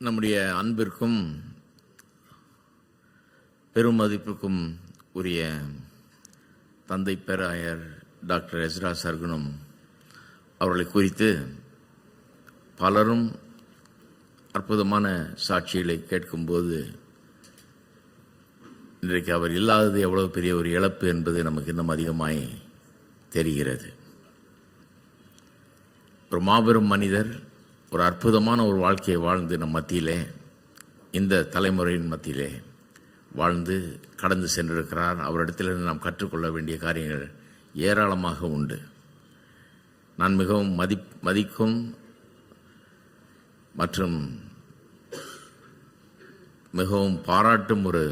நம்முடைய அன்பிற்கும் பெருமதிப்புக்கும் உரிய தந்தை பேராயர் டாக்டர் எஸ்ரா சர்குணம் அவர்களை குறித்து பலரும் அற்புதமான சாட்சிகளை கேட்கும்போது இன்றைக்கு அவர் இல்லாதது எவ்வளவு பெரிய ஒரு இழப்பு என்பது நமக்கு இன்னும் அதிகமாய் தெரிகிறது. ஒரு மாபெரும் மனிதர், ஒரு அற்புதமான ஒரு வாழ்க்கையை வாழ்ந்து நம் மத்தியிலே, இந்த தலைமுறையின் மத்தியிலே வாழ்ந்து கடந்து சென்றிருக்கிறார். அவரிடத்திலிருந்து நாம் கற்றுக்கொள்ள வேண்டிய காரியங்கள் ஏராளமாக உண்டு. நான் மிகவும் மதிக்கும் மற்றும் மிகவும் பாராட்டும் ஒரு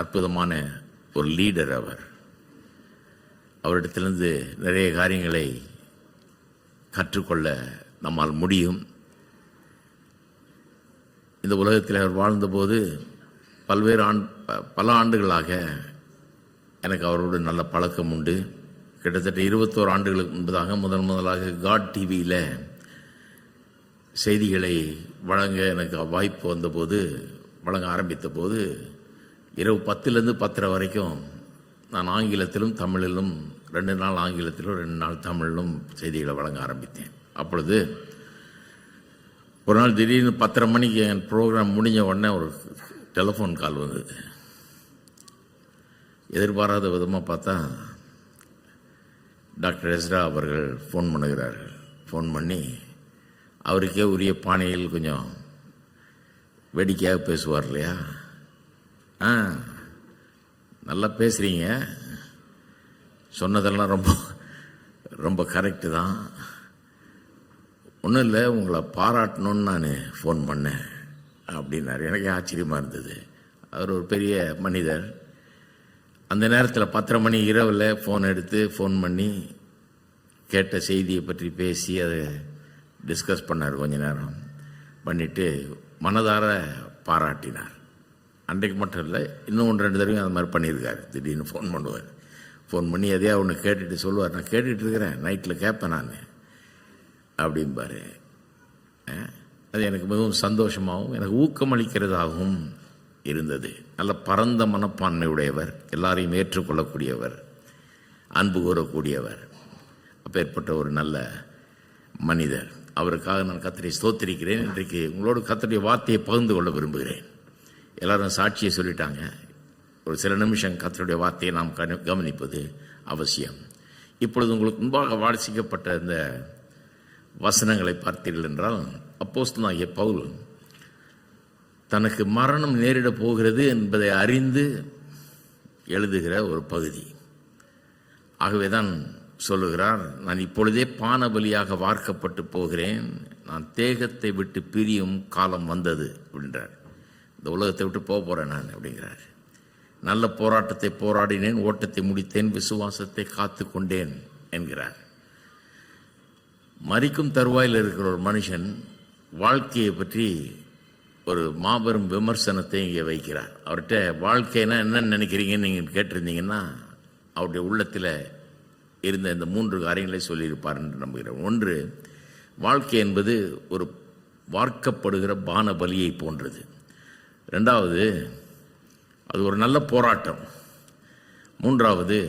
அற்புதமான ஒரு லீடர் அவர். அவரிடத்திலிருந்து நிறைய காரியங்களை கற்றுக்கொள்ள நம்மால் முடியும். இந்த உலகத்தில் அவர் வாழ்ந்தபோது பல ஆண்டுகளாக எனக்கு அவரோடு நல்ல பழக்கம் உண்டு. கிட்டத்தட்ட 21 ஆண்டுகளுக்கு முன்பதாக முதலாக காட் டிவியில் செய்திகளை வழங்க எனக்கு வாய்ப்பு வந்தபோது, வழங்க ஆரம்பித்த போது இரவு 10லேருந்து 10:30 வரைக்கும் நான் ஆங்கிலத்திலும் தமிழிலும் 2 நாள் ஆங்கிலத்திலும் 2 நாள் தமிழிலும் செய்திகளை வழங்க ஆரம்பித்தேன். அப்பொழுது ஒரு நாள் திடீர்னு 10:30 மணிக்கு என் ப்ரோக்ராம் முடிஞ்ச உடனே ஒரு டெலிஃபோன் கால் வந்தது. எதிர்பாராத விதமாக பார்த்தா டாக்டர் எஸ்ரா அவர்கள் ஃபோன் பண்ணுகிறார்கள். ஃபோன் பண்ணி அவருக்கே உரிய பாணியில் கொஞ்சம் வேடிக்கையாக பேசுவார் இல்லையா, நல்லா பேசுகிறீங்க, சொன்னதெல்லாம் ரொம்ப ரொம்ப கரெக்டு தான், ஒன்றும் இல்லை, உங்களை பாராட்டணும்னு நான் ஃபோன் பண்ணேன் அப்படின்னாரு. எனக்கு ஆச்சரியமாக இருந்தது. அவர் ஒரு பெரிய மனிதர். அந்த நேரத்தில் 10:30 மணி இரவில் ஃபோன் எடுத்து ஃபோன் பண்ணி கேட்ட செய்தியை பற்றி பேசி அதை டிஸ்கஸ் பண்ணார். கொஞ்ச நேரம் பண்ணிவிட்டு மனதார பாராட்டினார். அன்றைக்கு மட்டும் இல்லை, இன்னும் 1-2 தடவை அந்த மாதிரி பண்ணியிருக்காரு. திடீர்னு ஃபோன் பண்ணுவார். ஃபோன் பண்ணி எதையா ஒன்று கேட்டுட்டு சொல்லுவார், நான் கேட்டுட்டு இருக்கிறேன், நைட்டில் கேட்பேன் நான் அப்படிம்பாரு. அது எனக்கு மிகவும் சந்தோஷமாகவும் எனக்கு ஊக்கமளிக்கிறதாகவும் இருந்தது. நல்ல பரந்த மனப்பான்மை உடையவர், எல்லாரையும் ஏற்றுக்கொள்ளக்கூடியவர், அன்பு கூறக்கூடியவர். அப்பேற்பட்ட ஒரு நல்ல மனிதர். அவருக்காக நான் கர்த்தரை ஸ்தோத்திரிக்கிறேன். இன்றைக்கு உங்களோடு கர்த்தருடைய வார்த்தையை பகிர்ந்து கொள்ள விரும்புகிறேன். எல்லாரும் சாட்சியை சொல்லிட்டாங்க. ஒரு சில நிமிஷம் கர்த்தருடைய வார்த்தையை நாம் கவனிப்பது அவசியம். இப்பொழுது உங்களுக்கு முன்பாக வாசிக்கப்பட்ட இந்த வசனங்களை பார்த்தீர்கள் என்றால், அப்போஸ்தலனாகிய பவுல் தனக்கு மரணம் நேரிடப் போகிறது என்பதை அறிந்து எழுதுகிற ஒரு பகுதி. ஆகவேதான் சொல்லுகிறார், நான் இப்பொழுதே பான பலியாக வார்க்கப்பட்டு போகிறேன், நான் தேகத்தை விட்டு பிரியும் காலம் வந்தது அப்படின்றார். இந்த உலகத்தை விட்டு போகிறேன் நான் அப்படிங்கிறார். நல்ல போராட்டத்தை போராடினேன், ஓட்டத்தை முடித்தேன், விசுவாசத்தை காத்து கொண்டேன் என்கிறார். மரிக்கும் தருவாயில் இருக்கிற ஒரு மனுஷன் வாழ்க்கையை பற்றி ஒரு மாபெரும் விமர்சனத்தை இங்கே வைக்கிறார். அவர்கிட்ட வாழ்க்கைனா என்னன்னு நினைக்கிறீங்கன்னு நீங்கள் கேட்டிருந்தீங்கன்னா அவருடைய உள்ளத்தில் இருந்த இந்த 3 காரியங்களை சொல்லியிருப்பார் என்று நம்புகிறேன். ஒன்று, வாழ்க்கை என்பது ஒரு வார்க்கப்படுகிற பான பலியை போன்றது. 2வது, அது ஒரு நல்ல போராட்டம். 3வது,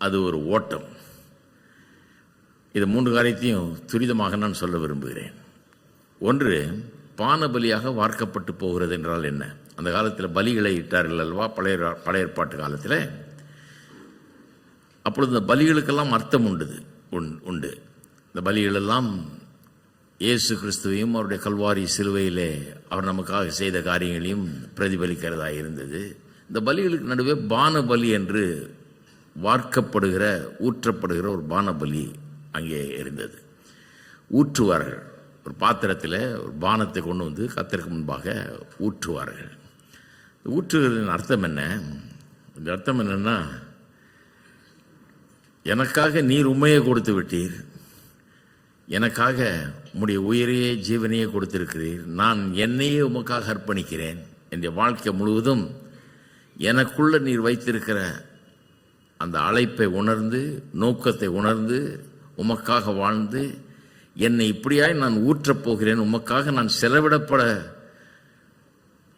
அது ஒரு ஓட்டம். இது 3 காரியத்தையும் துரிதமாக நான் சொல்ல விரும்புகிறேன். ஒன்று, பான பலியாக வார்க்கப்பட்டு போகிறது என்றால் என்ன? அந்த காலத்தில் பலிகளை இட்டார்கள் அல்லவா, பழைய ஏற்பாட்டு காலத்தில். அப்பொழுது இந்த பலிகளுக்கெல்லாம் அர்த்தம் உண்டு. இந்த பலிகளெல்லாம் இயேசு கிறிஸ்துவையும் அவருடைய கல்வாரி சிலுவையிலே அவர் நமக்காக செய்த காரியங்களையும் பிரதிபலிக்கிறதாக இருந்தது. இந்த பலிகளுக்கு நடுவே பான பலி என்று வார்க்கப்படுகிற, ஊற்றப்படுகிற ஒரு பான பலி அங்கே இருந்தது. ஊற்றுவார்கள். ஒரு பாத்திரத்தில் ஒரு பானத்தை கொண்டு வந்து கர்த்தருக்கு முன்பாக ஊற்றுவார்கள். ஊற்றுகிறதின் அர்த்தம் என்ன? இந்த அர்த்தம் என்னன்னா, எனக்காக நீர் உண்மையை கொடுத்து விட்டீர், எனக்காக உம்முடைய உயிரையே ஜீவனையே கொடுத்திருக்கிறீர், நான் என்னையே உமக்காக அர்ப்பணிக்கிறேன், என்னுடைய வாழ்க்கை முழுவதும் எனக்குள்ள நீர் வைத்திருக்கிற அந்த அழைப்பை உணர்ந்து, நோக்கத்தை உணர்ந்து, உமக்காக வாழ்ந்து, என்னை இப்படியாய் நான் ஊற்றப் போகிறேன், உமக்காக நான் செலவிடப்பட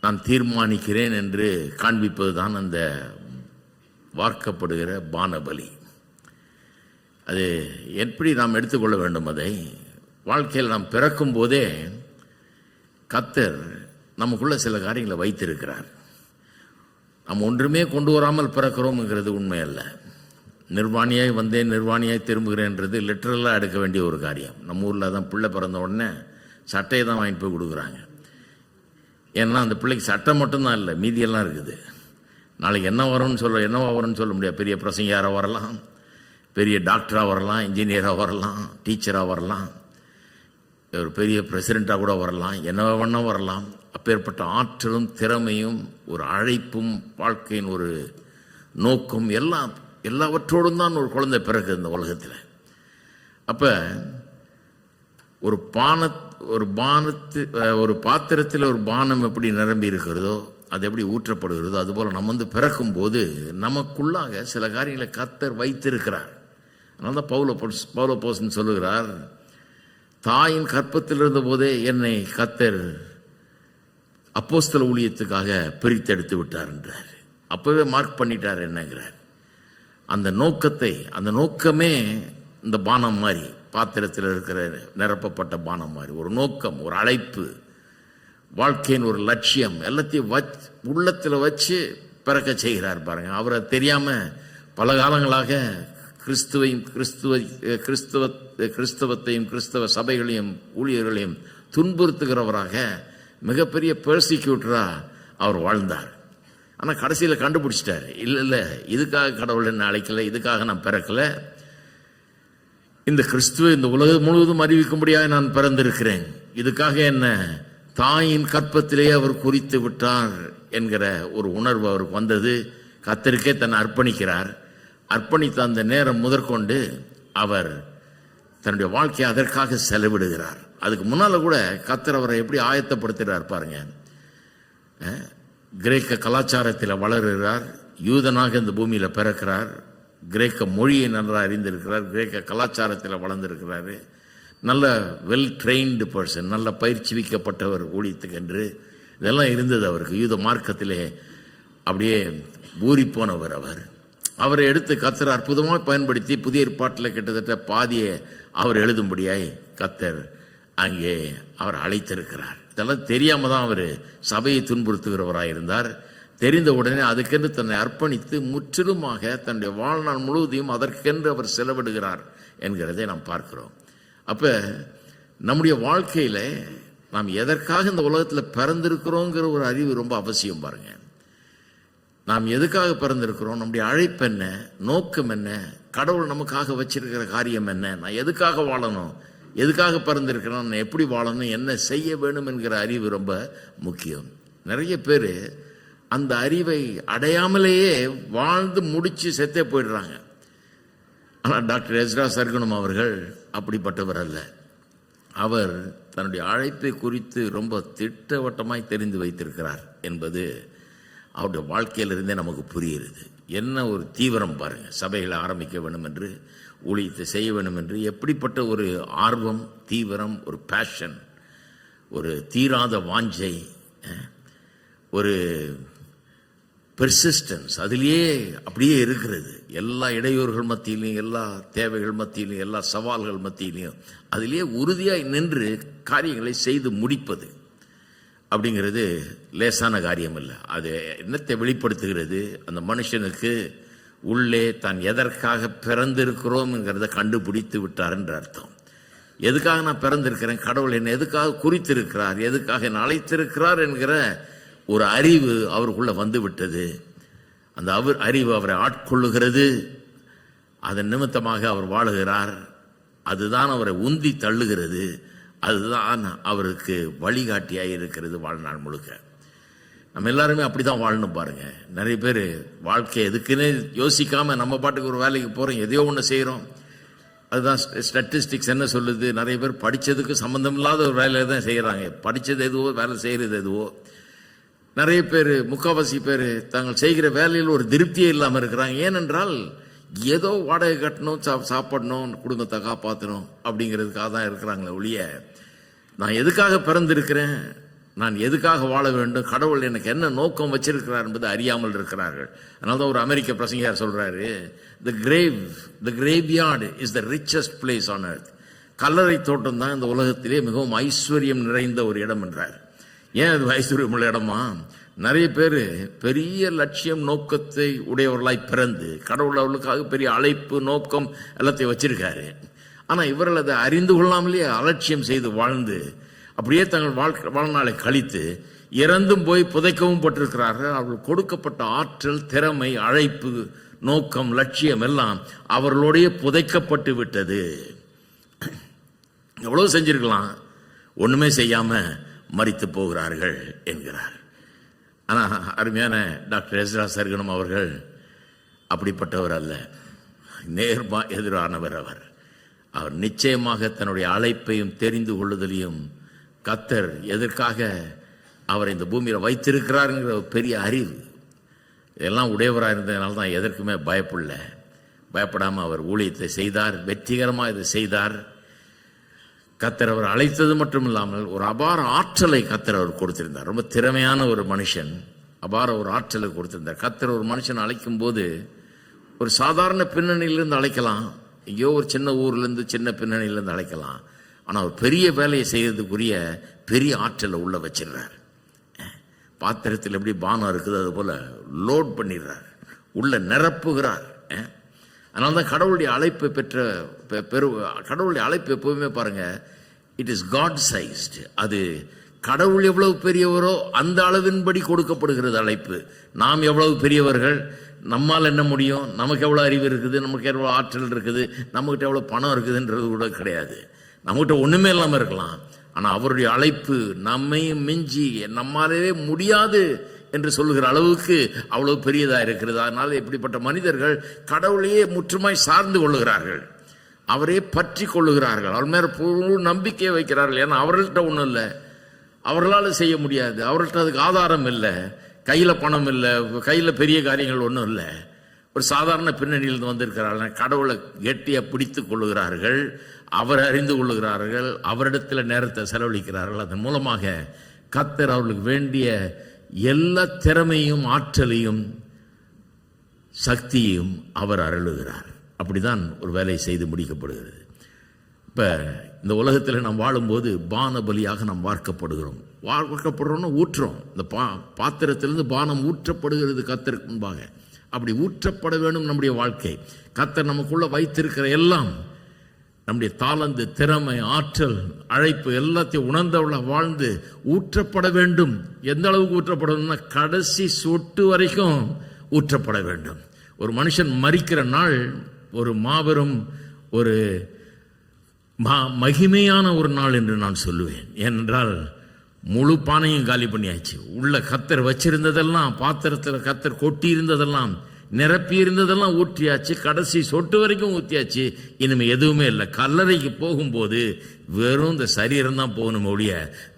நான் தீர்மானிக்கிறேன் என்று காண்பிப்பது தான் அந்த வார்க்கப்படுகிற பானபலி. அது எப்படி நாம் எடுத்துக்கொள்ள வேண்டும்? அதை வாழ்க்கையில் நாம் பிறக்கும் போதே கர்த்தர் நமக்குள்ள சில காரியங்களை வைத்திருக்கிறார். நாம் ஒன்றுமே கொண்டு வராமல் பிறக்கிறோம்ங்கிறது உண்மை அல்ல. நிர்வாணியாய் வந்தேன் நிர்வாணியாய் திரும்புகிறேன்றது லிட்டரலாக எடுக்க வேண்டிய ஒரு காரியம். நம்ம ஊரில் தான் பிள்ளை பிறந்த உடனே சட்டையை தான் வாங்கிட்டு போய் கொடுக்குறாங்க. ஏன்னா அந்த பிள்ளைக்கு சட்டை மட்டும்தான் இல்லை, மீதியெல்லாம் இருக்குது. நாளைக்கு என்னவா வரும்னு சொல்ல முடியாது. பெரிய பிரசங்கியாராக வரலாம், பெரிய டாக்டராக வரலாம், இன்ஜினியராக வரலாம், டீச்சராக வரலாம், ஒரு பெரிய பிரசிடெண்ட்டாக கூட வரலாம், என்ன வேணா வரலாம். அப்பேற்பட்ட ஆற்றலும் திறமையும் ஒரு அழைப்பும் வாழ்க்கையின் ஒரு நோக்கம் எல்லாவற்றோடும் தான் ஒரு குழந்தை பிறகு இந்த உலகத்தில். அப்போ ஒரு பாத்திரத்தில் ஒரு பானம் எப்படி நிரம்பி இருக்கிறதோ, அது எப்படி ஊற்றப்படுகிறதோ, அதுபோல் நம்ம பிறக்கும் போது நமக்குள்ளாக சில காரியங்களை கர்த்தர் வைத்திருக்கிறார். அதனால தான் பவுலப்போஸ்தலன் சொல்லுகிறார், தாயின் கற்பத்தில் இருந்த போதே என்னை கர்த்தர் அப்போஸ்தல ஊழியத்துக்காக பிரித்தெடுத்து விட்டார் என்றார். அப்பவே மார்க் பண்ணிட்டார் என்னங்கிறார். அந்த நோக்கமே இந்த பானம் மாதிரி, பாத்திரத்தில் இருக்கிற நிரப்பப்பட்ட பானம் மாதிரி ஒரு நோக்கம், ஒரு அழைப்பு, வாழ்க்கையின் ஒரு லட்சியம் எல்லாத்தையும் உள்ளத்தில் வச்சு பிறக்க செய்கிறார் பாருங்க. அவரை தெரியாம பல காலங்களாக கிறிஸ்தவத்தையும் கிறிஸ்தவ சபைகளையும் ஊழியர்களையும் துன்புறுத்துகிறவராக மிகப்பெரிய பெர்சிக்யூட்டரா அவர் வாழ்ந்தார். ஆனால் கடைசியில் கண்டுபிடிச்சிட்டார், இல்லை இதுக்காக கடவுள் என்ன அழைக்கல, இதுக்காக நான் பிறக்கல, இந்த கிறிஸ்துவ இந்த உலகம் முழுவதும் அறிவிக்கும்படியாக நான் பிறந்திருக்கிறேன், இதுக்காக என்ன தாயின் கற்பத்திலேயே அவர் குறித்து விட்டார் என்கிற ஒரு உணர்வு அவருக்கு வந்தது. கர்த்தருக்கே தன்னை அர்ப்பணிக்கிறார். அர்ப்பணித்த அந்த நேரம் முதற்கொண்டு அவர் தன்னுடைய வாழ்க்கையை அதற்காக செலவிடுகிறார். அதுக்கு முன்னால கூட கர்த்தர் அவரை எப்படி ஆயத்தப்படுத்துகிறார் பாருங்க. கிரேக்க கலாச்சாரத்தில் வளருகிறார், யூதனாக இந்த பூமியில் பிறக்கிறார், கிரேக்க மொழியை நல்லா அறிந்திருக்கிறார், கிரேக்க கலாச்சாரத்தில் வளர்ந்திருக்கிறாரு, நல்ல வெல் ட்ரெயின்டு பர்சன், நல்ல பயிற்சிவிக்கப்பட்டவர் ஊழியத்துக்கு என்று இதெல்லாம் இருந்தது அவருக்கு. யூத மார்க்கத்திலே அப்படியே ஊறி போனவர் அவரை எடுத்து கர்த்தர் அற்புதமாக பயன்படுத்தி புதிய ஏற்பாட்டில் கிட்டத்தட்ட பாதியை அவர் எழுதும்படியாய் கர்த்தர் அங்கே அவர் அழைத்திருக்கிறார். இதெல்லாம் தெரியாம தான் அவர் சபையை துன்புறுத்துகிறவராக இருந்தார். தெரிந்த உடனே அதுக்கென்று தன்னை அர்ப்பணித்து முற்றிலுமாக தன்னுடைய வாழ்நாள் முழுவதையும் அதற்கென்று அவர் செலவிடுகிறார் என்கிறதை நாம் பார்க்கிறோம். அப்ப நம்முடைய வாழ்க்கையில நாம் எதற்காக இந்த உலகத்தில் பிறந்திருக்கிறோங்கிற ஒரு அறிவு ரொம்ப அவசியம் பாருங்க. நாம் எதுக்காக பிறந்திருக்கிறோம், நம்முடைய அழைப்பு என்ன, நோக்கம் என்ன, கடவுள் நமக்காக வச்சிருக்கிற காரியம் என்ன, நான் எதுக்காக வாழணும், எதுக்காக பிறந்திருக்கிறோம், நான் எப்படி வாழணும், என்ன செய்ய வேணும் என்கிற அறிவு ரொம்ப முக்கியம். நிறைய பேர் அந்த அறிவை அடையாமலேயே வாழ்ந்து முடிச்சு செத்தே போயிடுறாங்க. ஆனால் டாக்டர் எஸ்ரா சர்குணம் அவர்கள் அப்படிப்பட்டவர் அல்ல. அவர் தன்னுடைய அழைப்பை குறித்து ரொம்ப திட்டவட்டமாய் தெரிந்து வைத்திருக்கிறார் என்பது அவருடைய வாழ்க்கையிலிருந்தே நமக்கு புரிகிறது. என்ன ஒரு தீவிரம் பாருங்க, சபைகளை ஆரம்பிக்க வேண்டும் என்று, ஊழியத்தை செய்ய வேண்டும் என்று எப்படிப்பட்ட ஒரு ஆர்வம், தீவிரம், ஒரு பேஷன், ஒரு தீராத வாஞ்சை, ஒரு பெர்சிஸ்டன்ஸ் அதிலேயே அப்படியே இருக்கிறது. எல்லா இடையூறுகள் மத்தியிலையும், எல்லா தேவைகள் மத்தியிலையும், எல்லா சவால்கள் மத்தியிலையும் அதிலேயே உறுதியாய் நின்று காரியங்களை செய்து முடிப்பது அப்படிங்கிறது லேசான காரியம் இல்லை. அது என்னத்தை வெளிப்படுத்துகிறது, அந்த மனுஷனுக்கு உள்ளே தான் எதற்காக பிறந்திருக்கிறோம்ங்கிறத கண்டுபிடித்து விட்டார் என்று அர்த்தம். எதுக்காக நான் பிறந்திருக்கிறேன், கடவுள் என்னை எதுக்காக குறித்திருக்கிறார், எதுக்காக என்னை அழைத்திருக்கிறார் என்கிற ஒரு அறிவு அவருக்குள்ள வந்து விட்டது. அந்த அறிவு அவரை ஆட்கொள்ளுகிறது. அதன் நிமித்தமாக அவர் வாழுகிறார். அதுதான் அவரை உந்தி தள்ளுகிறது. அதுதான் அவருக்கு வழிகாட்டியாக இருக்கிறது வாழ்நாள் முழுக்க. நம்ம எல்லாருமே அப்படிதான் வாழணும் பாருங்க. நிறைய பேர் வாழ்க்கை எதுக்குன்னு யோசிக்காம நம்ம பாட்டுக்கு ஒரு வேலைக்கு போறோம், எதையோ ஒன்று செய்யறோம். அதுதான் ஸ்டாட்டிஸ்டிக்ஸ் என்ன சொல்லுது, நிறைய பேர் படிச்சதுக்கு சம்பந்தம் இல்லாத ஒரு வேலையை தான் செய்யறாங்க. படிச்சது எதுவோ, வேலை செய்யறது எதுவோ. நிறைய பேர், முக்காவாசி பேர் தாங்கள் செய்கிற வேலையில் ஒரு திருப்தியே இல்லாமல் இருக்கிறாங்க. ஏனென்றால் ஏதோ வாடகை கட்டணும், சாப்பிடணும், குடும்பத்தை காப்பாற்றணும் அப்படிங்கிறதுக்காக தான் இருக்கிறாங்களே ஒழிய, நான் எதுக்காக பிறந்திருக்கிறேன், நான் எதுக்காக வாழ வேண்டும், கடவுள் எனக்கு என்ன நோக்கம் வச்சிருக்கிறார் என்பது அறியாமல் இருக்கிறார்கள். அதனால தான் ஒரு அமெரிக்க பிரசங்கியார் சொல்றாரு, the graveyard is the richest place on earth. கல்லறை தோட்டம் தான் இந்த உலகத்திலே மிகவும் ஐஸ்வர்யம் நிறைந்த ஒரு இடம் என்றார். ஏன் அது ஐஸ்வர்யம் உள்ள இடமா? நிறைய பேர் பெரிய லட்சியம் நோக்கத்தை உடையவர்களாய் பிறந்து கடவுள் அவர்களுக்காக பெரிய அழைப்பு நோக்கம் எல்லாத்தையும் வச்சிருக்காரு. ஆனால் இவர்கள் அதை அறிந்து கொள்ளாமலேயே அலட்சியம் செய்து வாழ்ந்து அப்படியே தங்கள் வாழ்நாளை கழித்து இறந்தும் போய் புதைக்கவும் பட்டிருக்கிறார்கள். அவர்கள் கொடுக்கப்பட்ட ஆற்றல், திறமை, அழைப்பு, நோக்கம், லட்சியம் எல்லாம் அவர்களுடைய புதைக்கப்பட்டு விட்டது. எவ்வளவு செஞ்சிருக்கலாம், ஒண்ணுமே செய்யாம மரித்து போகிறார்கள் என்கிறார். ஆனால் அருமையான டாக்டர் எஸ்ரா சர்குணம் அவர்கள் அப்படிப்பட்டவர் அல்ல, நேர்மா எதிரானவர். அவர் நிச்சயமாக தன்னுடைய அழைப்பையும் தெரிந்து கொள்ளுதலையும் கர்த்தர் எதற்காக அவர் இந்த பூமியில் வைத்திருக்கிறாருங்கிற பெரிய அறிவு இதெல்லாம் உடையவராக இருந்ததுனால தான் எதற்குமே பயப்படாமல் அவர் ஊழியத்தை செய்தார், வெற்றிகரமாக இதை செய்தார். கர்த்தர் அவர் அழைத்தது மட்டும் இல்லாமல் ஒரு அபார ஆற்றலை கர்த்தர் அவர் கொடுத்திருந்தார். ரொம்ப திறமையான ஒரு மனுஷன், அபார ஒரு ஆற்றலை கொடுத்திருந்தார். கர்த்தர் ஒரு மனுஷன் அழைக்கும் போது ஒரு சாதாரண பின்னணியிலிருந்து அழைக்கலாம், எங்கேயோ ஒரு சின்ன ஊர்லேருந்து சின்ன பின்னணியிலேருந்து அழைக்கலாம். ஆனால் ஒரு பெரிய வேலையை செய்யறதுக்குரிய பெரிய ஆற்றலை உள்ள வச்சிடுறார். பாத்திரத்தில் எப்படி பானம் இருக்குது அது போல லோட் பண்ணிடுறார், உள்ள நிரப்புகிறார். அதனால தான் கடவுளுடைய அழைப்பை கடவுளுடைய அழைப்பு எப்பவுமே பாருங்க, இட் இஸ் காட் சைஸ்டு. அது கடவுள் எவ்வளவு பெரியவரோ அந்த அளவின்படி கொடுக்கப்படுகிறது அழைப்பு. நாம் எவ்வளவு பெரியவர்கள், நம்மால் என்ன முடியும், நமக்கு எவ்வளோ அறிவு இருக்குது, நமக்கு எவ்வளோ ஆற்றல் இருக்குது, நம்மகிட்ட எவ்வளோ பணம் இருக்குதுன்றது கூட கிடையாது. நம்மகிட்ட ஒன்றுமே இல்லாமல் இருக்கலாம். ஆனால் அவருடைய அழைப்பு நம்மையும் மிஞ்சி நம்மாலே முடியாது என்று சொல்லுகிற அளவுக்கு அவ்வளவு பெரியதாக இருக்கிறது. அதனால இப்படிப்பட்ட மனிதர்கள் கடவுளையே முற்றுமாய் சார்ந்து கொள்ளுகிறார்கள், அவரே பற்றி கொள்ளுகிறார்கள், அவர் மேலே முழு நம்பிக்கையை வைக்கிறார்கள். ஏன்னா அவர்கள்ட்ட ஒன்றும் இல்லை, அவர்களால் செய்ய முடியாது, அவர்கள்ட்ட அதுக்கு ஆதாரம் இல்லை, கையில் பணம் இல்லை, கையில் பெரிய காரியங்கள் ஒன்றும் இல்லை. ஒரு சாதாரண பின்னணியிலிருந்து வந்திருக்கிறார்கள். கடவுளை கெட்டியாக பிடித்து கொள்ளுகிறார்கள், அவர் அறிந்து கொள்ளுகிறார்கள், அவரிடத்தில் நேரத்தை செலவழிக்கிறார்கள். அதன் மூலமாக கர்த்தர் அவர்களுக்கு வேண்டிய எல்லா திறமையும் ஆற்றலையும் சக்தியையும் அவர் அருளுகிறார். அப்படிதான் ஒரு வேலை செய்து முடிக்கப்படுகிறது. இப்போ இந்த உலகத்தில் நாம் வாழும்போது பான பலியாக நாம் வார்க்கப்படுறோம்னா ஊற்றுறோம். இந்த பாத்திரத்திலிருந்து பானம் ஊற்றப்படுகிறது கர்த்தருக்கு முன்பாக. அப்படி ஊற்றப்பட வேண்டும் நம்முடைய வாழ்க்கை. கர்த்தர் நமக்குள்ள வைத்திருக்கிற எல்லாம், நம்முடைய தாளந்து, திறமை, ஆற்றல், அழைப்பு எல்லாத்தையும் உணர்ந்தவள வாழ்ந்து ஊற்றப்பட வேண்டும். எந்த அளவுக்கு ஊற்றப்படணும்னா கடைசி சொட்டு வரைக்கும் ஊற்றப்பட வேண்டும். ஒரு மனுஷன் மரிக்கிற நாள் ஒரு மாபெரும் ஒரு மகிமையான ஒரு நாள் என்று நான் சொல்லுவேன். ஏனென்றால் முழு பானையும் காலி பண்ணியாச்சு. உள்ள கர்த்தர் வச்சிருந்ததெல்லாம், பாத்திரத்தில் கர்த்தர் கொட்டி இருந்ததெல்லாம், நிரப்பி இருந்ததெல்லாம் ஊற்றியாச்சு, கடைசி சொட்டு வரைக்கும் ஊற்றியாச்சு. இனிமே எதுவுமே இல்லை. கல்லறைக்கு போகும்போது வெறும் இந்த சரீரம் தான் போகணும் ஒழிய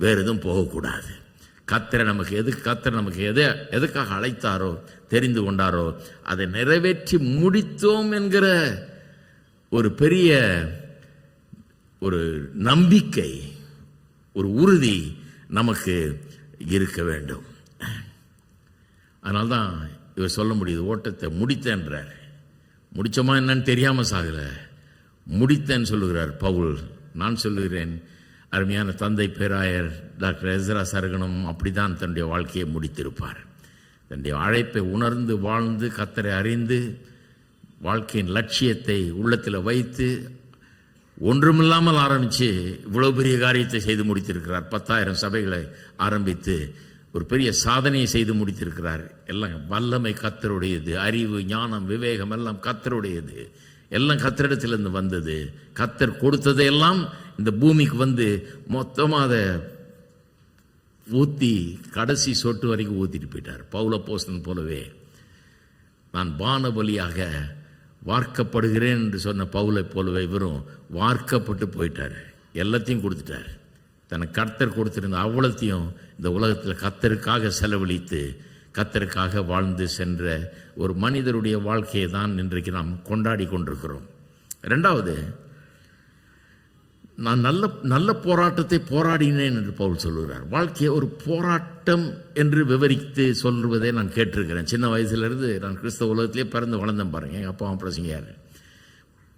வேறு எதுவும் போகக்கூடாது. கர்த்தர் நமக்கு எதுக்காக அழைத்தாரோ, தெரிந்து கொண்டாரோ, அதை நிறைவேற்றி முடித்தோம் என்கிற ஒரு பெரிய ஒரு நம்பிக்கை, ஒரு உறுதி நமக்கு இருக்க வேண்டும். அதனால்தான் இவர் சொல்ல முடியுது, ஓட்டத்தை முடித்தேன்றார். முடிச்சோமா என்னன்னு தெரியாமல் சாகலை, முடித்தேன்னு சொல்லுகிறார் பவுல். நான் சொல்லுகிறேன், அருமையான தந்தை பேராயர் டாக்டர் எஸ்ரா சர்குணம் அப்படிதான் தன்னுடைய வாழ்க்கையை முடித்திருப்பார். தன்னுடைய அழைப்பை உணர்ந்து வாழ்ந்து கர்த்தரை அறிந்து வாழ்க்கையின் லட்சியத்தை உள்ளத்தில் வைத்து ஒன்றுமில்லாமல் ஆரம்பித்து இவ்வளோ பெரிய காரியத்தை செய்து முடித்திருக்கிறார். 10,000 சபைகளை ஆரம்பித்து ஒரு பெரிய சாதனையை செய்து முடித்திருக்கிறார். எல்லாம் வல்லமை கர்த்தருடையது, அறிவு, ஞானம், விவேகம் எல்லாம் கர்த்தருடையது, எல்லாம் கர்த்தரிடத்திலிருந்து வந்தது. கர்த்தர் கொடுத்ததையெல்லாம் இந்த பூமிக்கு வந்து மொத்தமாக அதை ஊற்றி கடைசி சொட்டு வரைக்கும் ஊற்றிட்டு போயிட்டார். பவுல போஸ்தன் போலவே நான் பானபலியாக வார்க்கப்படுகிறேன் என்று சொன்ன பவுலை போலவே இவரும் வார்க்கப்பட்டு போயிட்டார். எல்லாத்தையும் கொடுத்துட்டார். தனக்கு கர்த்தர் கொடுத்திருந்த அவ்வளத்தையும் இந்த உலகத்தில் கர்த்தருக்காக செலவழித்து கர்த்தருக்காக வாழ்ந்து சென்ற ஒரு மனிதருடைய வாழ்க்கையை தான் இன்றைக்கு நாம் கொண்டாடி கொண்டிருக்கிறோம். ரெண்டாவது, நான் நல்ல போராட்டத்தை போராடினேன் என்று பவுல் சொல்லுகிறார். வாழ்க்கையை ஒரு போராட்டம் என்று விவரித்து சொல்வதை நான் கேட்டிருக்கிறேன். சின்ன வயசுலேருந்து நான் கிறிஸ்தவ உலகத்திலே பிறந்து வளர்ந்தேன் பாருங்க. எங்கள் அப்பா பிரசங்கியார்.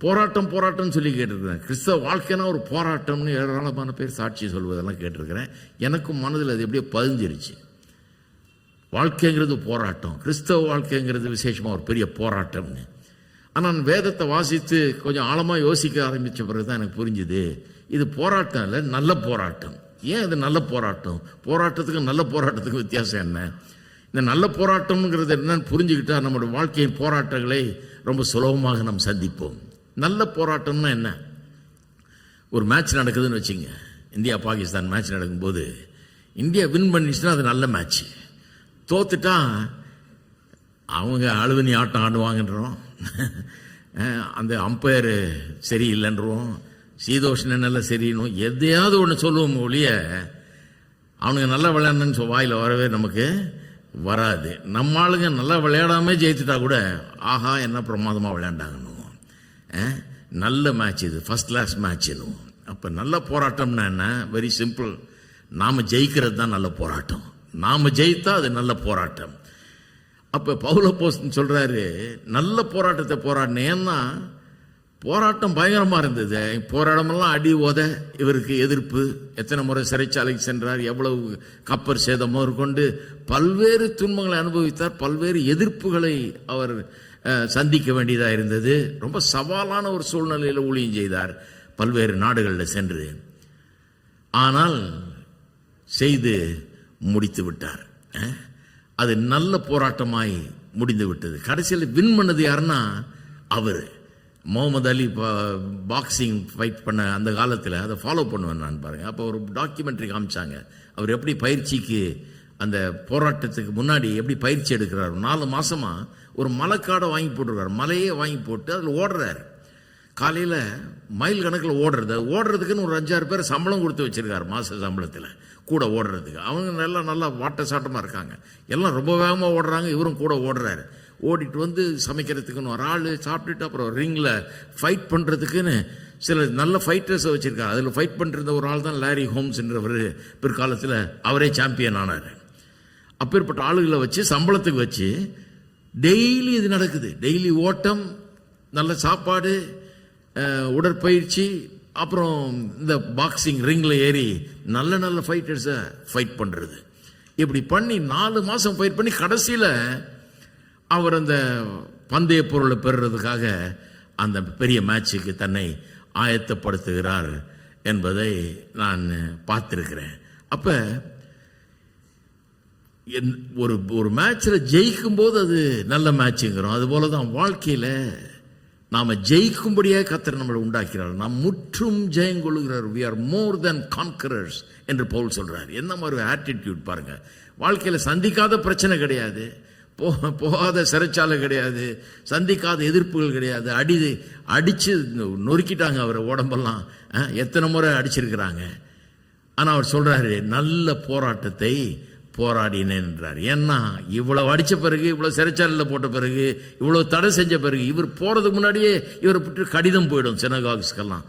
போராட்டம்னு சொல்லி கேட்டிருக்கிறேன். கிறிஸ்தவ வாழ்க்கைனா ஒரு போராட்டம்னு ஏராளமான பேர் சாட்சி சொல்வதெல்லாம் கேட்டிருக்கிறேன். எனக்கும் மனதில் அது எப்படியோ பதிஞ்சிருச்சு. வாழ்க்கைங்கிறது போராட்டம், கிறிஸ்தவ வாழ்க்கைங்கிறது விசேஷமாக ஒரு பெரிய போராட்டம்னு. ஆனால் நான் வேதத்தை வாசித்து கொஞ்சம் ஆழமாக யோசிக்க ஆரம்பித்த பிறகு தான் எனக்கு புரிஞ்சுது, இது போராட்டம் இல்லை, நல்ல போராட்டம். ஏன் இது நல்ல போராட்டம்? போராட்டத்துக்கும் நல்ல போராட்டத்துக்கும் வித்தியாசம் என்ன? இந்த நல்ல போராட்டம்ங்கிறது என்னன்னு புரிஞ்சுக்கிட்டா நம்மளுடைய வாழ்க்கையின் போராட்டங்களை ரொம்ப சுலபமாக நம்ம சந்திப்போம். நல்ல போராட்டம்னா என்ன? ஒரு மேட்ச் நடக்குதுன்னு வச்சுங்க, இந்தியா பாகிஸ்தான் மேட்ச் நடக்கும்போது இந்தியா வின் பண்ணிச்சுன்னா அது நல்ல மேட்ச். தோத்துட்டா அவங்க அழுவனி ஆட்டம் ஆடுவாங்கன்றோம், அந்த அம்பையர் சரியில்லைன்றோம், சீதோஷ்ணெல்லாம் சரியினும் எதையாவது ஒன்று சொல்லுவோம் ஒழிய அவனுங்க நல்லா விளையாடணுன்னு வாயில் வரவே நமக்கு வராது. நம்ம ஆளுங்க நல்லா விளையாடாம ஜெயித்துட்டா கூட ஆஹா என்ன பிரமாதமாக விளையாண்டாங்கன்னு நல்ல மேட்ச், இது ஃபர்ஸ்ட் கிளாஸ் மேட்ச்னும். அப்போ நல்ல போராட்டம்னா என்ன? Very simple. நாம் ஜெயிக்கிறது தான் நல்ல போராட்டம். நாம் ஜெயித்தா அது நல்ல போராட்டம். அப்போ பவுலப்போஸ்தலன் சொல்கிறாரு, நல்ல போராட்டத்தை போராடினேன். ஏன்னா போராட்டம் பயங்கரமாக இருந்தது. போராடமெல்லாம் அடி உத, இவருக்கு எதிர்ப்பு, எத்தனை முறை சிறைச்சாலைக்கு சென்றார், எவ்வளவு கப்பர் சேதமோ கொண்டு பல்வேறு துன்பங்களை அனுபவித்தார், பல்வேறு எதிர்ப்புகளை அவர் சந்திக்க வேண்டியதாக இருந்தது. ரொம்ப சவாலான ஒரு சூழ்நிலையில் ஊழியம் செய்தார் பல்வேறு நாடுகளில் சென்று. ஆனால் செய்து முடித்து விட்டார். அது நல்ல போராட்டமாய் முடிந்து விட்டது. கடைசியில் வின் பண்ணது யாருன்னா அவர். முகமது அலி பாக்ஸிங் ஃபைட் பண்ண அந்த காலத்தில் அதை ஃபாலோ பண்ணுவேன் நான் பாருங்க. அப்போ ஒரு டாக்குமெண்ட்ரி காமிச்சாங்க, அவர் எப்படி பயிற்சிக்கு அந்த போராட்டத்துக்கு முன்னாடி எப்படி பயிற்சி எடுக்கிறார். 4 மாசமா ஒரு மலைக்காடை வாங்கி போட்டுருக்காரு, மலையே வாங்கி போட்டு அதில் ஓடுறாரு. காலையில் மைல் கணக்கில் ஓடுறதுக்குன்னு ஒரு 5-6 பேர் சம்பளம் கொடுத்து வச்சிருக்காரு, மாத சம்பளத்தில் கூட ஓடுறதுக்கு. அவங்க நல்லா வாட்ட சாட்டமாக இருக்காங்க, எல்லாம் ரொம்ப வேகமாக ஓடுறாங்க, இவரும் கூட ஓடுறாரு. ஓடிட்டு வந்து சமைக்கிறதுக்குன்னு ஒரு ஆள், சாப்பிட்டுட்டு அப்புறம் ரிங்கில் ஃபைட் பண்ணுறதுக்குன்னு சில நல்ல ஃபைட்டர்ஸை வச்சுருக்காரு. அதில் ஃபைட் பண்ணுற ஒரு ஆள் தான் லாரி ஹோம்ஸ்ன்றவர். பிற்காலத்தில் அவரே சாம்பியன் ஆனார். அப்பேற்பட்ட ஆளுகளை வச்சு சம்பளத்துக்கு வச்சு டெய்லி இது நடக்குது. டெய்லி ஓட்டம், நல்ல சாப்பாடு, உடற்பயிற்சி, அப்புறம் இந்த பாக்ஸிங் ரிங்கில் ஏறி நல்ல ஃபைட்டர்ஸை ஃபைட் பண்ணுறது. இப்படி பண்ணி 4 மாதம் ஃபைட் பண்ணி கடைசியில் அவர் அந்த பந்தய பொருளை பெறுறதுக்காக அந்த பெரிய மேட்சுக்கு தன்னை ஆயத்தப்படுத்துகிறார் என்பதை நான் பார்த்துருக்கிறேன். அப்போ ஒரு மேட்சில் ஜெயிக்கும் போது அது நல்ல மேட்சுங்கிறோம். அதுபோல தான் வாழ்க்கையில் நாம் ஜெயிக்கும்படியாக கர்த்தர் நம்மளை உண்டாக்கிறார். நாம் முற்றும் ஜெயம் கொள்ளுகிறார். we are more than conquerors என்று பவுல் சொல்றார். என்ன மாதிரி ஆட்டிடியூட் பாருங்க. வாழ்க்கையில் சந்திக்காத பிரச்சனை கிடையாது, போகாத சிறைச்சாலை கிடையாது, சந்திக்காத எதிர்ப்புகள் கிடையாது. அடிச்சு நொறுக்கிட்டாங்க அவரை, உடம்பெல்லாம் எத்தனை முறை அடிச்சிருக்கிறாங்க. ஆனால் அவர் சொல்றாரு, நல்ல போராட்டத்தை போராடினேன் என்றார். ஏன்னா இவ்வளவு அடித்த பிறகு, இவ்வளவு சிறைச்சாலையில் போட்ட பிறகு, இவ்வளவு தடை செஞ்ச பிறகு, இவர் போறதுக்கு முன்னாடியே இவரை பற்றி கடிதம் போயிடும் சினகாக்ஸ்கெல்லாம்,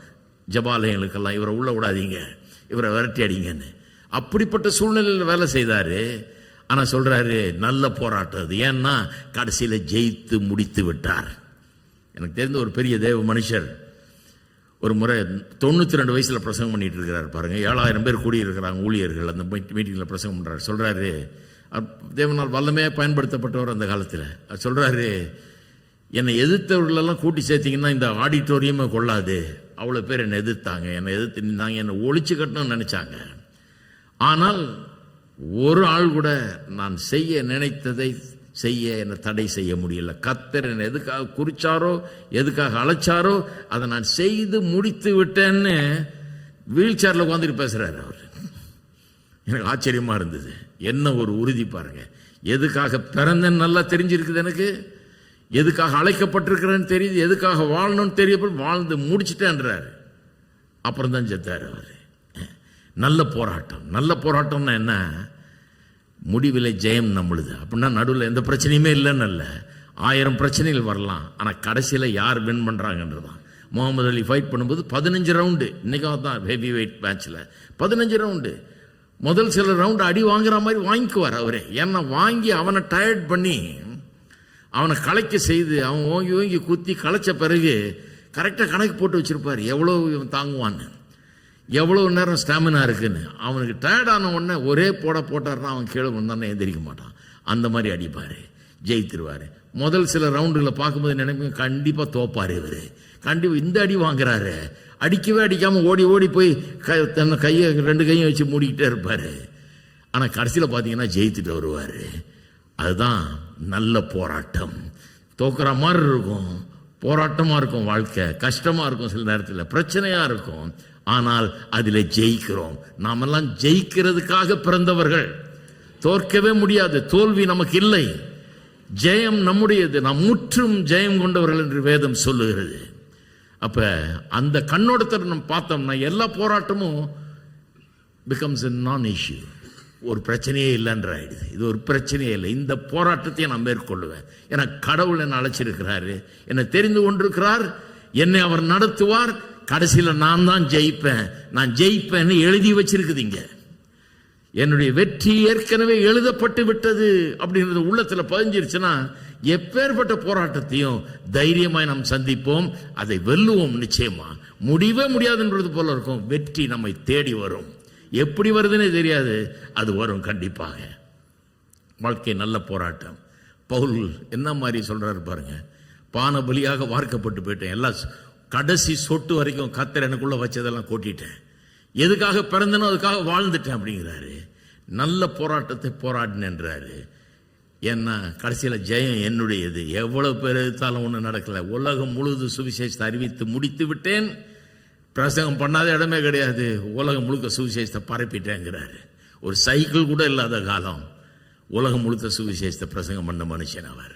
ஜபாலயங்களுக்கெல்லாம், இவரை உள்ள விடாதீங்க, இவரை விரட்டி அடிங்கன்னு. அப்படிப்பட்ட சூழ்நிலையில் வேலை செய்தாரு. ஆனால் சொல்றாரு நல்ல போராட்டம் அது. ஏன்னா கடைசியில் ஜெயித்து முடித்து விட்டார். எனக்கு தெரிந்த ஒரு பெரிய தேவ மனுஷர் ஒரு முறை 92 வயசில் பிரசங்கம் பண்ணிட்டு இருக்கிறார் பாருங்க. 7000 பேர் கூடியிருக்கிறாங்க ஊழியர்கள். அந்த மீட்டிங்கில் பிரசங்கம் பண்ணுறாரு. சொல்கிறாரு, தேவனால் வல்லமையாக பயன்படுத்தப்பட்டவர் அந்த காலத்தில். சொல்கிறாரு, என்னை எதிர்த்தவர்களெல்லாம் கூட்டி சேர்த்திங்கன்னா இந்த ஆடிட்டோரியமே கொள்ளாது, அவ்வளோ பேர் என்னை எதிர்த்தாங்க, என்னை எதிர்த்து நின்றாங்க, என்னை ஒழிச்சு கட்டணும்னு நினச்சாங்க. ஆனால் ஒரு ஆள் கூட நான் செய்ய நினைத்ததை செய்ய என்னை தடை செய்ய முடியல. கர்த்தர் என்னை எதுக்காக குறிச்சாரோ, எதுக்காக அழைச்சாரோ அதை நான் செய்து முடித்து விட்டேன்னு வீல் சேரில் உட்காந்துட்டு பேசுறாரு அவர். எனக்கு ஆச்சரியமா இருந்தது. என்ன ஒரு உறுதி பாருங்க. எதுக்காக பிறந்தேன்னு நல்லா தெரிஞ்சிருக்குது எனக்கு, எதுக்காக அழைக்கப்பட்டிருக்கிறேன்னு தெரியுது, எதுக்காக வாழணும்னு தெரியப்போ வாழ்ந்து முடிச்சுட்டேன்றாரு. அப்புறம் தான் செத்தார் அவர். நல்ல போராட்டம். நல்ல போராட்டம்னா என்ன? முடிவில் ஜெயம் நம்மளுது. அப்படின்னா நடுவில் எந்த பிரச்சனையுமே இல்லைன்னு இல்லை, 1000 பிரச்சனைகள் வரலாம், ஆனால் கடைசியில் யார் வின் பண்ணுறாங்கன்றதான். முகமது அலி ஃபைட் பண்ணும்போது 15 ரவுண்டு, இன்றைக்கும் தான் ஹெவி வெயிட் மேட்ச்சில் 15 ரவுண்டு. முதல் சில ரவுண்டு அடி வாங்குற மாதிரி வாங்கிக்குவார் அவரே. ஏன்னா வாங்கி அவனை டயர்ட் பண்ணி அவனை களைக்க செய்து அவன் ஓங்கி ஓங்கி குத்தி களைச்ச பிறகு கரெக்டாக கணக்கு போட்டு வச்சுருப்பார் எவ்வளோ இவன் தாங்குவான்னு, எவ்வளோ நேரம் ஸ்டாமினா இருக்குன்னு. அவனுக்கு டயர்டான உடனே ஒரே போட்டார்னா அவன் கீழே வந்தானே எந்திரிக்க மாட்டான். அந்த மாதிரி அடிப்பார், ஜெயித்திருவார். முதல் சில ரவுண்டுகளை பார்க்கும்போது நினைப்பேன் கண்டிப்பாக தோப்பார் இவர், கண்டிப்பாக இந்த அடி வாங்குறாரு. அடிக்கவே அடிக்காமல் ஓடி ஓடி போய் தன்னை கையை 2 கையும் வச்சு மூடிக்கிட்டே இருப்பார். ஆனால் கடைசியில் பார்த்தீங்கன்னா ஜெயித்துட்டு வருவார். அதுதான் நல்ல போராட்டம். தோக்குற மாதிரி இருக்கும், போராட்டமாக இருக்கும், வாழ்க்கை கஷ்டமாக இருக்கும், சில நேரத்தில் பிரச்சனையாக இருக்கும். ஆனால் அதில் ஜெயிக்கிறோம். நாமெல்லாம் ஜெயிக்கிறதுக்காக பிறந்தவர்கள். தோற்கவே முடியாது, தோல்வி நமக்கு இல்லை, ஜெயம் நம்முடையது. நாம் முற்றும் ஜெயம் கொண்டவர்கள் என்று வேதம் சொல்லுகிறது. அப்ப அந்த கண்ணோட்டத்தில் நம்ம பார்த்தோம்னா எல்லா போராட்டமும் பிகம்ஸ் a நான் இஷ்யூ. ஒரு பிரச்சனையே இல்லைன்ற ஆயிடுது. இது ஒரு பிரச்சனையே இல்லை, இந்த போராட்டத்தையே நான் மேற்கொள்ளுவேன். ஏன்னா கடவுள் என்னை அழைச்சிருக்கிறாரு, என்னை தெரிந்து கொண்டிருக்கிறார், என்னை அவர் நடத்துவார். கடைசியில் நான் தான் ஜெயிப்பேன், நான் ஜெயிப்பேன்னு எழுதி வச்சிருக்குதுங்க. என்னுடைய வெற்றி ஏற்கனவே எழுதப்பட்டு விட்டது அப்படின்றது உள்ளத்தில் பதிஞ்சிருச்சுன்னா எப்பேற்பட்ட போராட்டத்தையும் தைரியமாய் நாம் சந்திப்போம், அதை வெல்லுவோம். நிச்சயமா முடிவே முடியாதுன்றது போல இருக்கும். வெற்றி நம்மை தேடி வரும். எப்படி வருதுன்னே தெரியாது, அது வரும் கண்டிப்பாக. வாழ்க்கை நல்ல போராட்டம். பவுல் என்ன மாதிரி சொல்றாரு பாருங்க, பான பலியாக வார்க்கப்பட்டு போயிட்டேன், எல்லாம் கடைசி சொட்டு வரைக்கும் கர்த்தர் எனக்குள்ள வச்சதெல்லாம் கொட்டிட்டேன், எதுக்காக பிறந்தனோ அதுக்காக வாழ்ந்துட்டேன் அப்படிங்கிறாரு. நல்ல போராட்டத்தை போராடினேன்றாரு. ஏன்னா கடைசியில் ஜெயம் என்னுடையது. எவ்வளவு பேர் எடுத்தாலும் ஒன்றும் நடக்கல. உலகம் முழுது சுவிசேஷத்தை அறிவித்து முடித்து விட்டேன். பிரசங்கம் பண்ணாத இடமே கிடையாது, உலகம் முழுக்க சுவிசேஷத்தை பரப்பிட்டேங்கிறாரு. ஒரு சைக்கிள் கூட இல்லாத காலம் உலகம் முழுக்க சுவிசேஷத்தை பிரசங்கம் பண்ண மனுஷன் அவர்.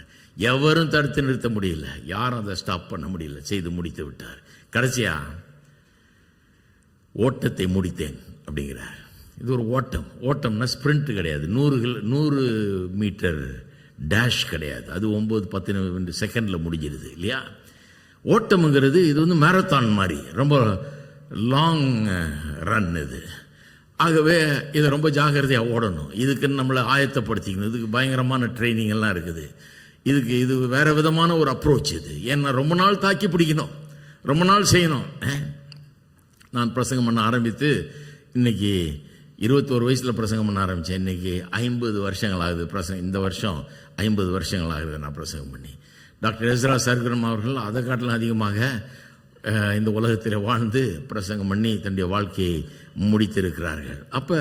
எவரும் தடுத்து நிறுத்த முடியல, யாரும் அதை ஸ்டாப் பண்ண முடியல, செய்து முடித்து விட்டார். கடைசியா ஓட்டத்தை முடித்தேன் அப்படிங்கிறார். இது ஒரு ஓட்டம். ஓட்டம்னா ஸ்பிரிண்ட் கிடையாது, 100 மீட்டர் டேஷ் கிடையாது, அது 9-10 செகண்டில் முடிஞ்சிருது இல்லையா. ஓட்டம்ங்கிறது இது வந்து மேரத்தான் மாதிரி, ரொம்ப லாங் ரன் இது. ஆகவே இதை ரொம்ப ஜாகிரதையாக ஓடணும். இதுக்குன்னு நம்மளை ஆயத்தப்படுத்திக்கணும். இதுக்கு பயங்கரமான ட்ரைனிங் எல்லாம் இருக்குது. இது வேற விதமான ஒரு அப்ரோச் இது. ஏன்னா ரொம்ப நாள் தாக்கி பிடிக்கணும், ரொம்ப நாள் செய்யணும். நான் பிரசங்கம் பண்ண ஆரம்பித்து இன்னைக்கு 21 வயசில் பிரசங்கம் பண்ண ஆரம்பித்தேன். இன்னைக்கு 50 வருஷங்கள் ஆகுது பிரசங்கம். இந்த வருஷம் 50 வருஷங்கள் ஆகுது நான் பிரசங்கம் பண்ணி. டாக்டர் எஸ்ரா சர்க்குரம் அவர்கள் அதை காட்டிலும் அதிகமாக இந்த உலகத்தில் வாழ்ந்து பிரசங்கம் பண்ணி தன்னுடைய வாழ்க்கையை முடித்திருக்கிறார்கள். அப்போ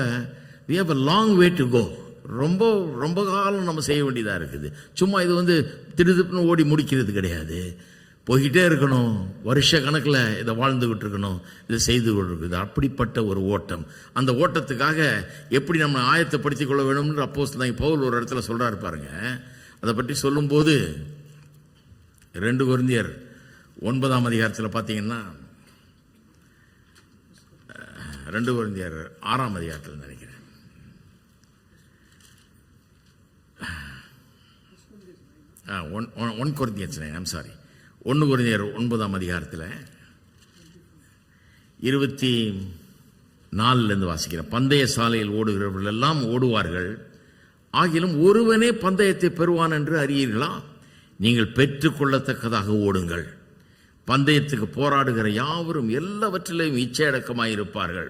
we have a long way to go. ரொம்ப ரொம்ப காலம் நம்ம செய்ய வேண்டியதாக இருக்குது. சும்மா இது வந்து திடுதிப்புன்னு ஓடி முடிக்கிறது கிடையாது. போய்கிட்டே இருக்கணும், வருஷ கணக்கில் இதை வாழ்ந்துகிட்டு இருக்கணும், இதை செய்து கொண்டிருக்குது. அப்படிப்பட்ட ஒரு ஓட்டம். அந்த ஓட்டத்துக்காக எப்படி நம்ம ஆயத்தப்படுத்திக் கொள்ள வேணும்னு அப்போஸ்தலன் பவுல் ஒரு இடத்துல சொல்றாரு பாருங்க. அதை பற்றி சொல்லும்போது 2 கொரிந்தியர் 9ஆம் அதிகாரத்தில் பார்த்தீங்கன்னா 2 கொரிந்தியர் 6ஆம் அதிகாரத்தில் நினைக்கிறேன், 1 கொரிந்தியர்ஸ், ஐம் சாரி, 1 கொரிந்தியர் 9ஆம் அதிகாரத்தில் 24 வாசிக்கிறேன். பந்தய சாலையில் ஓடுகிறவர்கள் எல்லாம் ஓடுவார்கள், ஆகிலும் ஒருவனே பந்தயத்தை பெறுவான் என்று அறியீர்களா? நீங்கள் பெற்றுக்கொள்ளத்தக்கதாக ஓடுங்கள். பந்தயத்துக்கு போராடுகிற யாவரும் எல்லாவற்றிலையும் இச்சையடக்கமாயிருப்பார்கள்.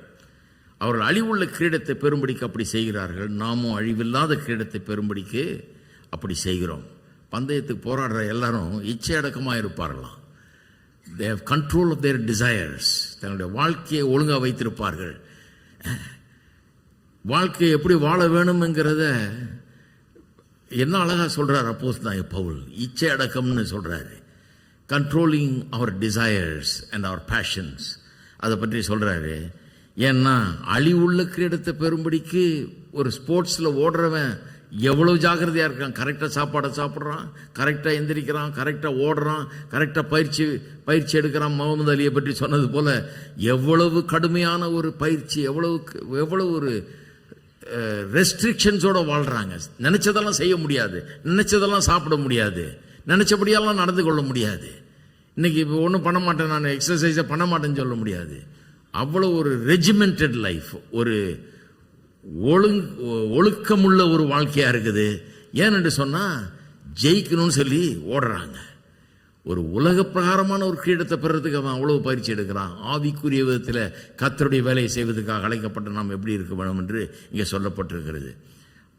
அவர்கள் அழிவுள்ள கிரீடத்தை பெறும்படிக்கு அப்படி செய்கிறார்கள், நாமும் அழிவில்லாத கிரீடத்தை பெறும்படிக்கு அப்படி செய்கிறோம். பந்தயத்துக்கு போராடுற எல்லாரும் இச்சையடக்கமாக இருப்பார்களாம். they have control of their desires. தன்னுடைய வாழ்க்கையை ஒழுங்காக வைத்திருப்பார்கள். வாழ்க்கையை எப்படி வாழ வேணும்ங்கிறத என்ன அழகாக சொல்கிறார் அப்போஸ்தலன் பவுல். இச்சை அடக்கம்னு சொல்கிறாரு. கண்ட்ரோலிங் அவர் டிசையர்ஸ் அண்ட் அவர் பேஷன்ஸ், அதை பற்றி சொல்கிறாரு. ஏன்னா அழிவுள்ள கிரீடத்தை பெறும்படிக்கு ஒரு ஸ்போர்ட்ஸில் ஓடுறவன் எவ்வளோ ஜாக்கிரதையாக இருக்கான். கரெக்டாக சாப்பாடை சாப்பிட்றான், கரெக்டாக எந்திரிக்கிறான், கரெக்டாக ஓடுறான், கரெக்டாக பயிற்சி எடுக்கிறான். முகமது அலியை பற்றி சொன்னது போல் எவ்வளவு கடுமையான ஒரு பயிற்சி, எவ்வளவு ஒரு ரெஸ்ட்ரிக்ஷன்ஸோடு வாழ்கிறாங்க. நினச்சதெல்லாம் செய்ய முடியாது, நினச்சதெல்லாம் சாப்பிட முடியாது, நினச்சபடியெல்லாம் நடந்து கொள்ள முடியாது. இன்னைக்கு இப்போ ஒன்றும் பண்ண மாட்டேன், நான் எக்ஸசைஸை பண்ண மாட்டேன்னு சொல்ல முடியாது. அவ்வளோ ஒரு ரெஜிமெண்டட் லைஃப், ஒரு ஒழுக்கமுள்ள ஒரு வாழ்க்கையா இருக்குது. ஏன்னு சொன்னால் ஜெயிக்கணும்னு சொல்லி ஓடுறாங்க. ஒரு உலக பிரகாரமான ஒரு கிரீடத்தை பெறதுக்கு அவன் அவ்வளவு பயிற்சி எடுக்கிறான். ஆவிக்குரிய விதத்தில் கர்த்தருடைய வேலையை செய்வதற்காக அழைக்கப்பட்ட நாம் எப்படி இருக்க வேண்டும் என்று இங்கே சொல்லப்பட்டிருக்கிறது.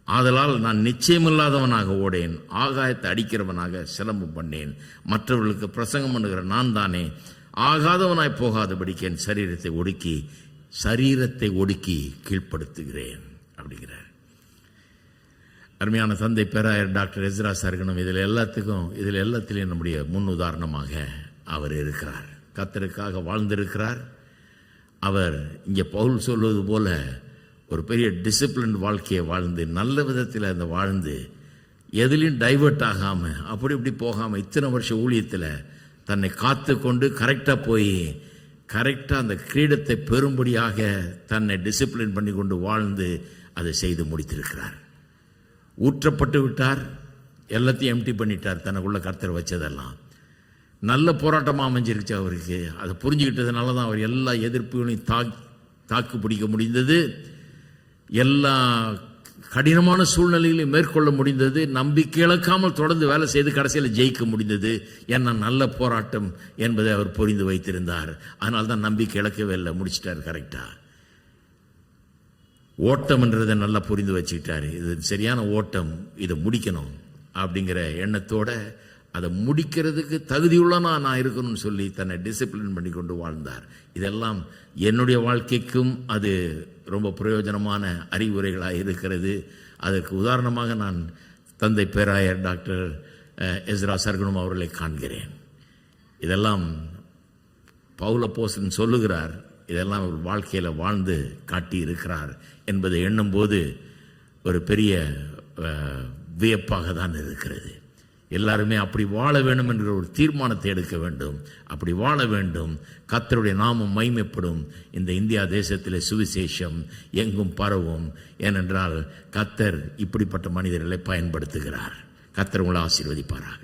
ஆதலால் நான் நிச்சயமில்லாதவனாக ஓடேன், ஆகாயத்தை அடிக்கிறவனாக சிலம்பம் பண்ணேன், மற்றவர்களுக்கு பிரசங்கம் பண்ணுகிற நான் தானே ஆகாதவனாய் போகாதபடிக்கு என் சரீரத்தை ஒடுக்கி கீழ்ப்படுத்துகிறேன் அப்படிங்கிறார். அருமையான தந்தை பேராயர் டாக்டர் எஸ்ரா சர்கனம் இதில் எல்லாத்திலையும் நம்முடைய முன் உதாரணமாக அவர் இருக்கிறார். கர்த்தருக்காக வாழ்ந்திருக்கிறார். அவர் இங்கே பவுல் சொல்வது போல ஒரு பெரிய டிசிப்ளின் வாழ்க்கையை வாழ்ந்து, நல்ல விதத்தில் அந்த வாழ்ந்து, எதுலையும் டைவர்ட் ஆகாமல், அப்படி இப்படி போகாமல், இத்தனை வருஷ ஊழியத்தில் தன்னை காத்து கொண்டு கரெக்டாக போய் கரெக்டாக அந்த கிரீடத்தை பெறும்படியாக தன்னை டிசிப்ளின் பண்ணி கொண்டு வாழ்ந்து அதை செய்து முடித்திருக்கிறார். ஊற்றப்பட்டு விட்டார், எல்லாத்தையும் எம்டி பண்ணிட்டார், தனக்குள்ள கர்த்தர் வச்சதெல்லாம். நல்ல போராட்டமாக அமைஞ்சிருச்சு அவருக்கு. அதை புரிஞ்சுக்கிட்டதுனால தான் அவர் எல்லா எதிர்ப்புகளையும் தாக்கு பிடிக்க முடிந்தது, எல்லா கடினமான சூழ்நிலைகளையும் மேற்கொள்ள முடிந்தது, நம்பிக்கை இழக்காமல் தொடர்ந்து வேலை செய்து கடைசியில் ஜெயிக்க முடிந்தது. ஏன்னா நல்ல போராட்டம் என்பதை அவர் புரிந்து வைத்திருந்தார். அதனால தான் நம்பிக்கை இழக்கவே இல்லை, முடிச்சிட்டார் கரெக்டாக. ஓட்டம் என்றதை நல்லா புரிந்து வச்சுக்கிட்டாரு. இது சரியான ஓட்டம், இதை முடிக்கணும் அப்படிங்கிற எண்ணத்தோட அதை முடிக்கிறதுக்கு தகுதியுள்ளனா நான் இருக்கணும்னு சொல்லி தன்னை டிசிப்ளின் பண்ணி கொண்டு வாழ்ந்தார். இதெல்லாம் என்னுடைய வாழ்க்கைக்கும் அது ரொம்ப பிரயோஜனமான அறிவுரைகளாக இருக்கிறது. அதற்கு உதாரணமாக நான் தந்தை பேராயர் டாக்டர் எஸ்ரா சர்கனம் அவர்களை காண்கிறேன். இதெல்லாம் பவுல் அப்போஸ்தலன் சொல்லுகிறார், இதெல்லாம் ஒரு வாழ்க்கையில் வாழ்ந்து காட்டி இருக்கிறார் என்பதை எண்ணும்போது ஒரு பெரிய வியப்பாக தான் இருக்கிறது. எல்லாருமே அப்படி வாழ வேண்டும் என்கிற ஒரு தீர்மானத்தை எடுக்க வேண்டும். அப்படி வாழ வேண்டும், கர்த்தருடைய நாமம் மகிமைப்படும். இந்த இந்தியா தேசத்தில் சுவிசேஷம் எங்கும் பரவும். ஏனென்றால் கர்த்தர் இப்படிப்பட்ட மனிதர்களை பயன்படுத்துகிறார். கர்த்தர் உங்களை ஆசீர்வதிப்பாராக.